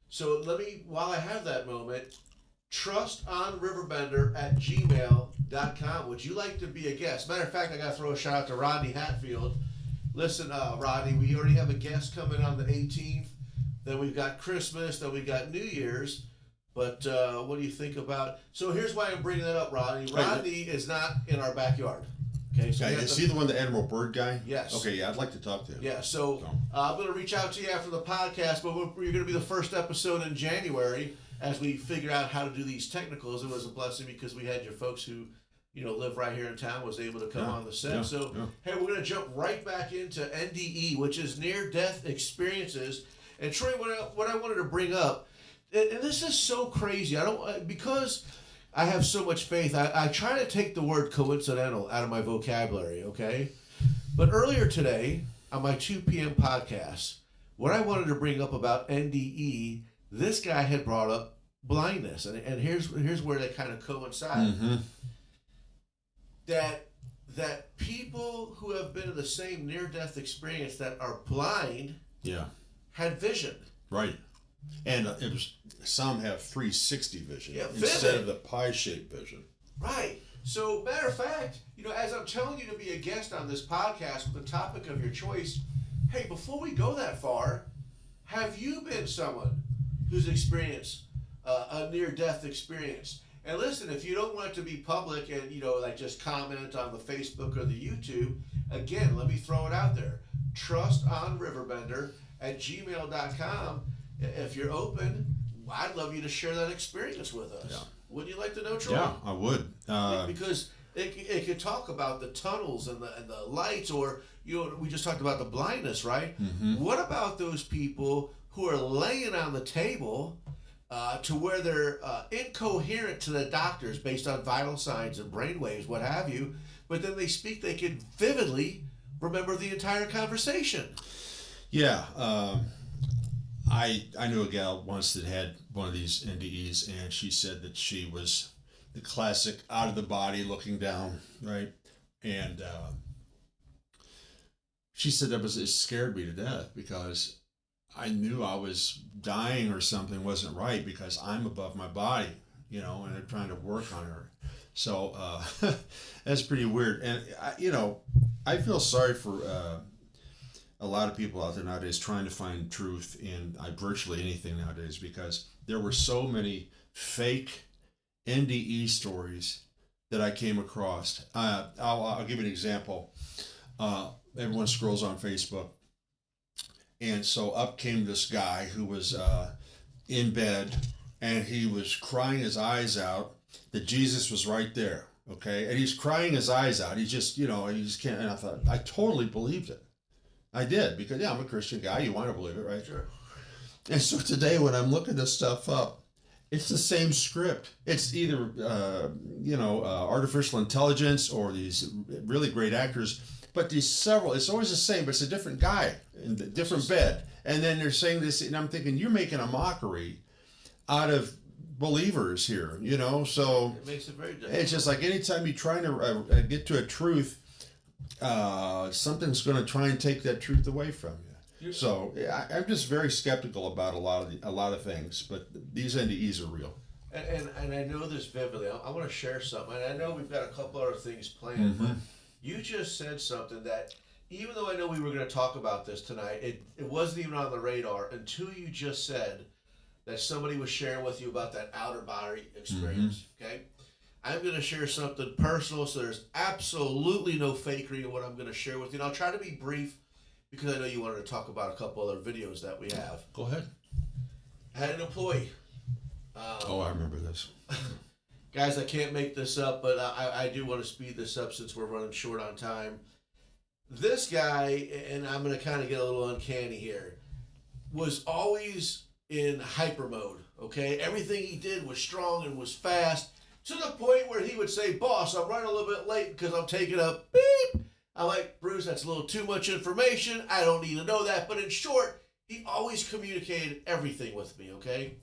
So let me, while I have that moment, trustonriverbender@gmail.com. Would you like to be a guest? Matter of fact, I got to throw a shout out to Rodney Hatfield. Listen, Rodney, we already have a guest coming on the 18th. Then we've got Christmas. Then we got New Year's. But what do you think about? So here's why I'm bringing that up, Rodney. Rodney is not in our backyard. Okay, so is he the one, the Admiral Byrd guy? Yes. Okay, yeah, I'd like to talk to him. Yeah, so I'm going to reach out to you after the podcast, but you're going to be the first episode in January as we figure out how to do these technicals. It was a blessing because we had your folks who, live right here in town was able to come on the set. Hey, we're going to jump right back into NDE, which is near-death experiences. And Troy, what I wanted to bring up, and this is so crazy. Because I have so much faith, I try to take the word coincidental out of my vocabulary, okay? But earlier today, on my 2 p.m. podcast, what I wanted to bring up about NDE, this guy had brought up blindness. And here's where they kind of coincide. Mm-hmm. That people who have been in the same near-death experience that are blind had vision. Right. And some have 360 vision vivid. instead of the pie-shaped vision. Right. So, matter of fact, as I'm telling you to be a guest on this podcast with the topic of your choice, hey, before we go that far, have you been someone who's experienced a near-death experience? And listen, if you don't want it to be public and, just comment on the Facebook or the YouTube, again, let me throw it out there. Trust on Riverbender gmail.com. If you're open, I'd love you to share that experience with us. Yeah. Wouldn't you like to know, Troy? Yeah, I would. Because it could talk about the tunnels and the lights, or we just talked about the blindness, right? Mm-hmm. What about those people who are laying on the table to where they're incoherent to the doctors based on vital signs and brain waves, what have you, but then they speak, they can vividly remember the entire conversation? Yeah. I knew a gal once that had one of these NDEs, and she said that she was the classic out of the body looking down, right? And she said it scared me to death because I knew I was dying or something wasn't right because I'm above my body, and they're trying to work on her. So that's pretty weird. And, I feel sorry for a lot of people out there nowadays trying to find truth in virtually anything nowadays, because there were so many fake NDE stories that I came across. I'll give you an example. Everyone scrolls on Facebook. And so up came this guy who was in bed, and he was crying his eyes out that Jesus was right there, okay? And he's crying his eyes out. He's just, he just can't. And I thought, I totally believed it. I did, because, I'm a Christian guy. You want to believe it, right? Sure. And so today when I'm looking this stuff up, it's the same script. It's either, artificial intelligence or these really great actors. But it's always the same, but it's a different guy in a different bed. And then they're saying this, and I'm thinking, you're making a mockery out of believers here, so it makes it very difficult. It's just like anytime you're trying to get to a truth, something's going to try and take that truth away from you. So I'm just very skeptical about a lot of things, but these NDEs are real. And I know this vividly. I want to share something. And I know we've got a couple other things planned, but you just said something that, even though I know we were going to talk about this tonight, it wasn't even on the radar until you just said that somebody was sharing with you about that outer body experience, okay? I'm going to share something personal, so there's absolutely no fakery in what I'm going to share with you. And I'll try to be brief because I know you wanted to talk about a couple other videos that we have. Go ahead. I had an employee. I remember this. Guys, I can't make this up, but I do want to speed this up since we're running short on time. This guy, and I'm going to kind of get a little uncanny here, was always in hyper mode, okay? Everything he did was strong and was fast, to the point where he would say, "Boss, I'm running a little bit late because I'm taking a beep." I'm like, "Bruce, that's a little too much information. I don't need to know that." But in short, he always communicated everything with me, okay?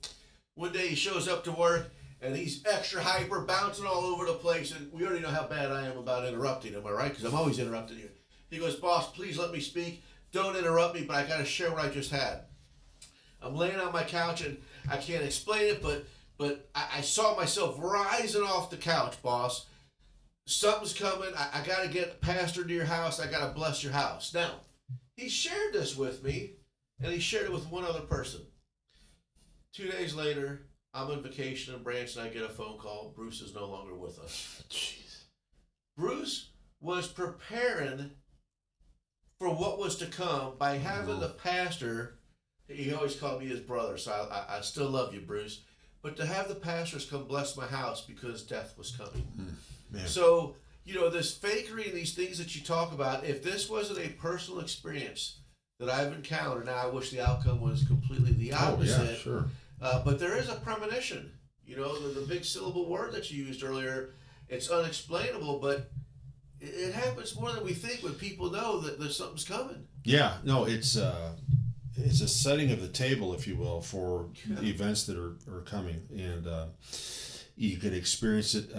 One day he shows up to work, and he's extra hyper, bouncing all over the place, and we already know how bad I am about interrupting him, all right? Because I'm always interrupting you. He goes, "Boss, please let me speak. Don't interrupt me, but I got to share what I just had." I'm laying on my couch, and I can't explain it, but I saw myself rising off the couch, boss. Something's coming. I got to get the pastor to your house. I got to bless your house. Now, he shared this with me, and he shared it with one other person. 2 days later, I'm on vacation in Branson. I get a phone call. Bruce is no longer with us. Jeez. Bruce was preparing for what was to come by having the pastor. He always called me his brother, so I still love you, Bruce. But to have the pastors come bless my house because death was coming. Man. So, this fakery and these things that you talk about, if this wasn't a personal experience that I've encountered, now I wish the outcome was completely the opposite. Oh, yeah, sure. But there is a premonition. The big syllable word that you used earlier, it's unexplainable, but it happens more than we think when people know that there's something's coming. Yeah, no, it's a setting of the table, if you will, for the events that are coming, and you could experience it.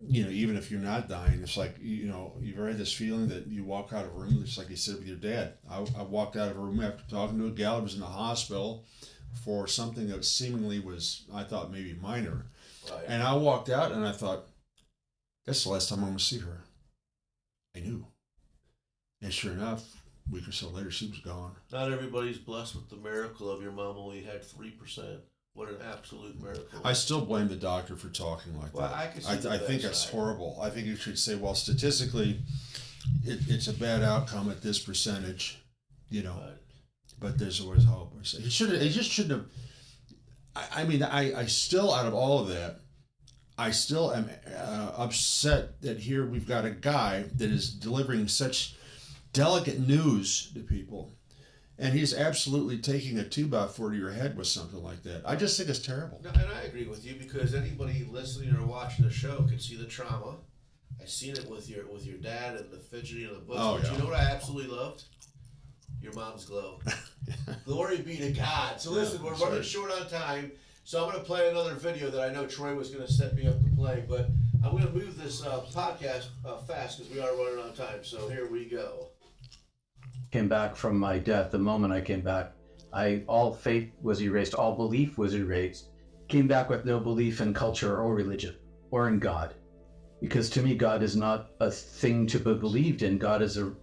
Even if you're not dying, it's like you've ever had this feeling that you walk out of a room, just like you said with your dad. I walked out of a room after talking to a gal who was in the hospital for something that seemingly was, I thought, maybe minor, Right. and I walked out and I thought, that's the last time I'm going to see her. I knew, and sure enough, a week or so later, she was gone. Not everybody's blessed with the miracle of your mom only had 3%. What an absolute miracle. I still blame the doctor for talking like Well, that. I can see I think that's horrible. I think you should say, well, statistically, it's a bad outcome at this percentage, Right. but there's always hope. He just shouldn't have. I still, out of all of that, I still am upset that here we've got a guy that is delivering such delicate news to people, and he's absolutely taking a 2x4 to your head with something like that. I just think it's terrible. No, and I agree with you, because anybody listening or watching the show can see the trauma. I've seen it with your dad and the fidgeting and the books. Oh, But yeah. you know what I absolutely loved? Your mom's glow. Glory be to God. So listen, we're running short on time, so I'm going to play another video that I know Troy was going to set me up to play, but I'm going to move this podcast fast because we are running on time. So here we go. Came back from my death. The moment I came back, all faith was erased, all belief was erased. Came back with no belief in culture or religion or in God, because to me God is not a thing to be believed in.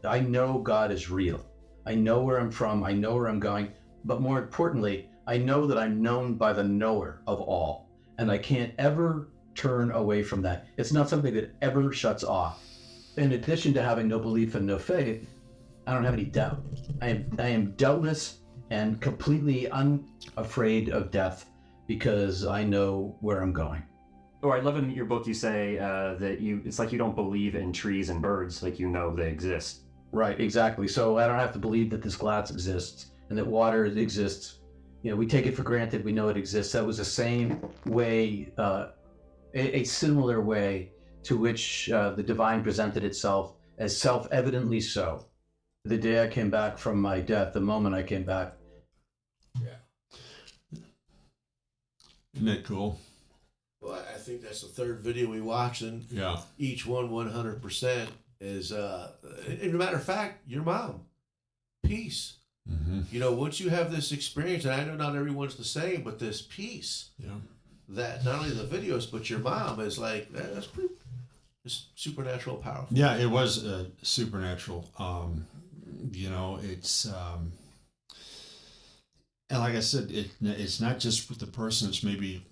I know God is real. I know where I'm from. I know where I'm going. But more importantly, I know that I'm known by the knower of all, and I can't ever turn away from that. It's not something that ever shuts off. In addition to having no belief and no faith, I don't have any doubt. I am doubtless and completely unafraid of death, because I know where I'm going. Oh, I love in your book you say that it's like you don't believe in trees and birds, like you know they exist. Right, exactly. So I don't have to believe that this glass exists and that water exists. We take it for granted. We know it exists. That was the same way, a similar way to which the divine presented itself as self-evidently so. The day I came back from my death, the moment I came back. Yeah. Isn't that cool? Well, I think that's the third video we watched, and yeah, each one 100% is, and a matter of fact, your mom, peace. Mm-hmm. Once you have this experience, and I know not everyone's the same, but this peace, that not only the videos, but your mom is like, that's pretty, it's supernatural powerful. Yeah, it was supernatural. It's, and like I said, it's not just with the person that's maybe,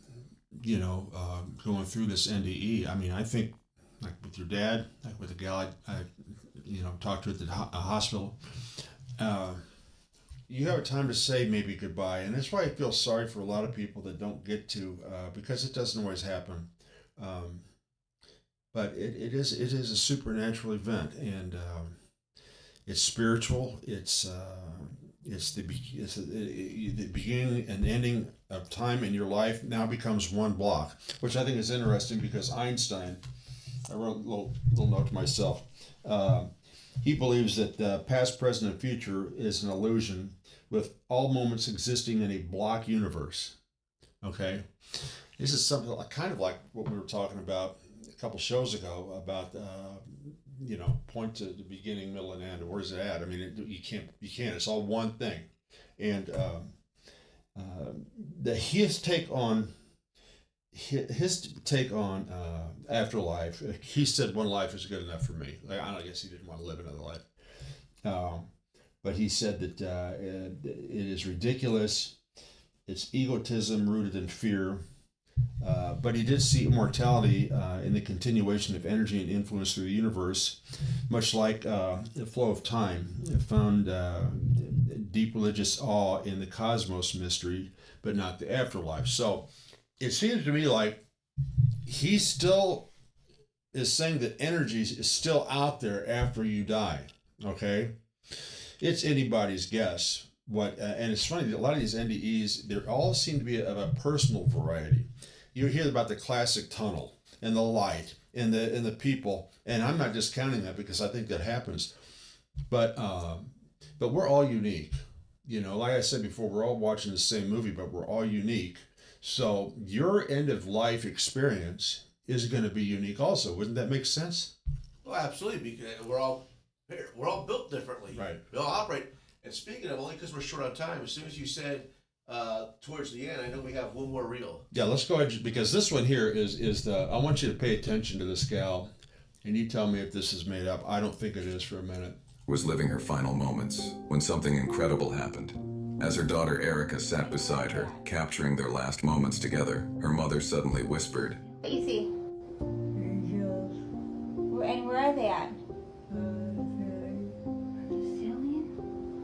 going through this NDE. I mean, I think, like with your dad, like with the gal I talked to at the hospital, you have a time to say maybe goodbye, and that's why I feel sorry for a lot of people that don't get to, because it doesn't always happen. But it is a supernatural event, and it's spiritual. It's the beginning and ending of time in your life now becomes one block, which I think is interesting, because Einstein, I wrote a little note to myself. He believes that past, present, and future is an illusion, with all moments existing in a block universe. Okay, this is something kind of like what we were talking about a couple shows ago about point to the beginning, middle, and end. Where's it at? I mean, you can't. It's all one thing, and his take on afterlife. He said one life is good enough for me. I guess he didn't want to live another life. But he said that it is ridiculous. It's egotism rooted in fear. But he did see immortality in the continuation of energy and influence through the universe, much like the flow of time. It found deep religious awe in the cosmos mystery, but not the afterlife. So it seems to me like he still is saying that energy is still out there after you die. Okay, it's anybody's guess. And it's funny that a lot of these NDEs, they all seem to be of a personal variety. You hear about the classic tunnel and the light and the people, and I'm not discounting that, because I think that happens. But we're all unique. Like I said before, we're all watching the same movie, but we're all unique. So your end of life experience is going to be unique also. Wouldn't that make sense? Well, absolutely, because we're all built differently. Right. We all operate. And speaking of, only because we're short on time, as soon as you said towards the end, I know we have one more reel. Yeah, let's go ahead, because this one here is I want you to pay attention to this gal, and you tell me if this is made up. I don't think it is for a minute. Was living her final moments when something incredible happened. As her daughter Erica sat beside her, capturing their last moments together, her mother suddenly whispered, Easy. And where are they at?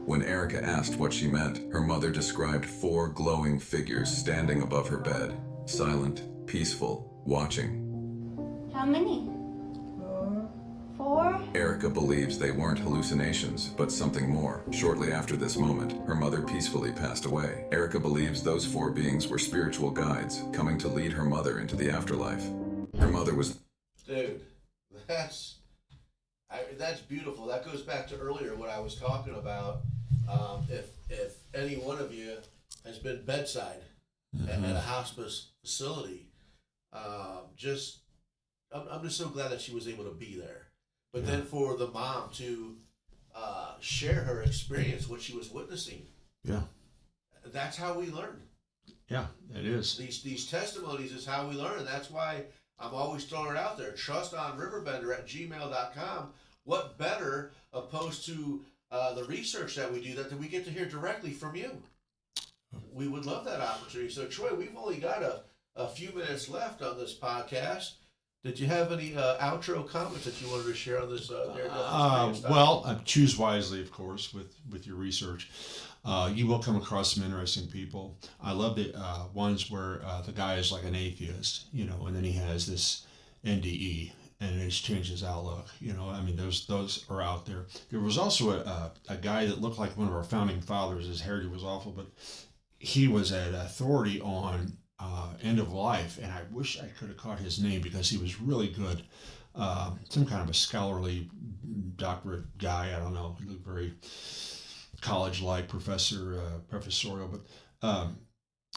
when Erica Erica asked what she meant, her mother described 4 glowing figures standing above her bed, silent, peaceful, watching. How many? 4. Erica believes they weren't hallucinations, but something more. Shortly after this moment, her mother peacefully passed away. Erica believes those 4 beings were spiritual guides, coming to lead her mother into the afterlife. Her mother was... Dude, that's beautiful. That goes back to earlier what I was talking about. If any one of you has been bedside at a hospice facility, I'm just so glad that she was able to be there. But then for the mom to share her experience, what she was witnessing. Yeah. That's how we learn. Yeah, it is. These testimonies is how we learn. And that's why I'm always throwing it out there. Trust on RiverBender@gmail.com. What better opposed to the research that we do that we get to hear directly from you? We would love that opportunity. So, Troy, we've only got a few minutes left on this podcast. Did you have any outro comments that you wanted to share on this? Well, choose wisely, of course, with your research. You will come across some interesting people. I love the ones where the guy is like an atheist, and then he has this NDE, and it just changes his outlook. I mean, those are out there. There was also a guy that looked like one of our founding fathers. His hairdo was awful, but he was an authority on end of life, and I wish I could have caught his name because he was really good. Some kind of a scholarly doctorate guy. I don't know. He looked very college-like, professorial, but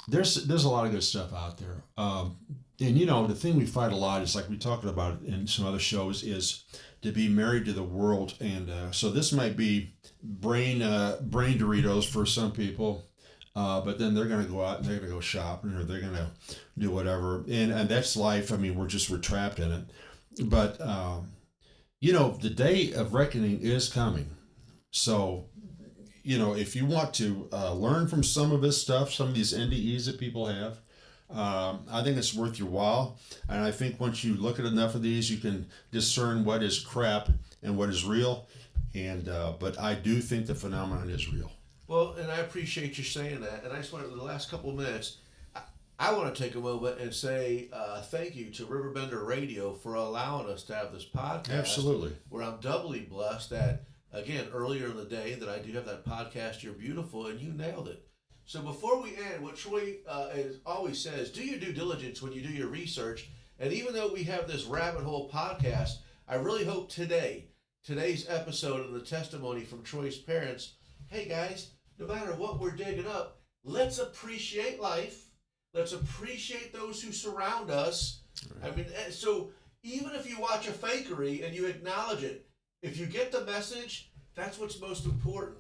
there's a lot of good stuff out there. And the thing we fight a lot is, like we talked about in some other shows, is to be married to the world. And so this might be brain Doritos for some people. But then they're going to go out and they're going to go shopping, or they're going to do whatever. And that's life. I mean, we're trapped in it. But, the day of reckoning is coming. So, if you want to learn from some of this stuff, some of these NDEs that people have, I think it's worth your while. And I think once you look at enough of these, you can discern what is crap and what is real. And but I do think the phenomenon is real. Well, and I appreciate you saying that. And I just want to, in the last couple of minutes, I want to take a moment and say thank you to RiverBender Radio for allowing us to have this podcast. Absolutely. Where I'm doubly blessed that, again, earlier in the day that I do have that podcast, You're Beautiful, and you nailed it. So before we end, what Troy always says, do your due diligence when you do your research. And even though we have this rabbit hole podcast, I really hope today's episode and the testimony from Troy's parents, hey guys, no matter what we're digging up, let's appreciate life. Let's appreciate those who surround us. Right. I mean, so even if you watch a fakery and you acknowledge it, if you get the message, that's what's most important.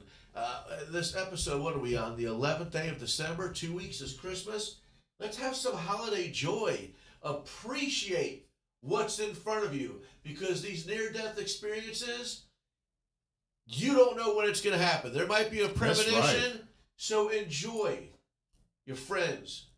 This episode, what are we on? The 11th day of December, 2 weeks is Christmas. Let's have some holiday joy. Appreciate what's in front of you, because these near-death experiences, you don't know when it's going to happen. There might be a premonition, so enjoy your friends,